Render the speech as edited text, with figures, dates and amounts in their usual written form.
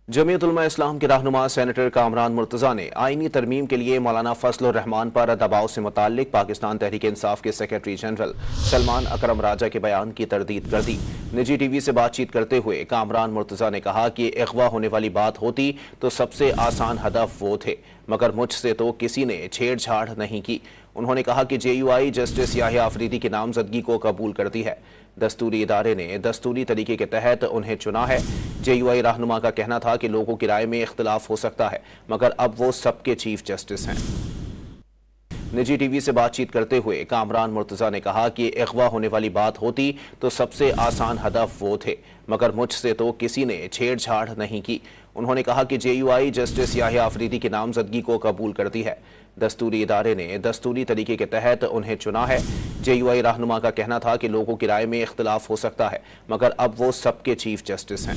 जमीयत उलमा इस्लाम के रहनुमा सेनेटर कामरान मुर्तज़ा ने आईनी तरमीम के लिए मौलाना फजलुर रहमान पर दबाव से मुताल्लिक पाकिस्तान तहरीक इंसाफ के सेक्रेटरी जनरल सलमान अकरम राजा के बयान की तरदीद कर दी। निजी टीवी से बातचीत करते हुए कामरान मुर्तज़ा ने कहा कि अगवा होने वाली बात होती तो सबसे आसान हदफ वो थे, मगर मुझसे तो किसी ने छेड़छाड़ नहीं की। उन्होंने कहा कि JUI जस्टिस याहिया अफरीदी की नामजदगी को कबूल करती है। दस्तूरी इदारे ने दस्तूरी तरीके के तहत उन्हें चुना है। JUI रहनुमा का कहना था कि लोगों की राय में इख्तिलाफ हो सकता है, मगर अब वो सबके चीफ जस्टिस हैं। निजी टीवी से बातचीत करते हुए कामरान मुर्तज़ा ने कहा कि अगवा होने वाली बात होती तो सबसे आसान हदफ वो थे, मगर मुझसे तो किसी ने छेड़छाड़ नहीं की। उन्होंने कहा कि JUI जस्टिस याहिया अफरीदी की नामजदगी को कबूल करती है। दस्तूरी इदारे ने दस्तूरी तरीके के तहत उन्हें चुना है। JUI रहनुमा का कहना था कि लोगों की राय में इख्तिलाफ हो सकता है, मगर अब वो सबके चीफ जस्टिस हैं।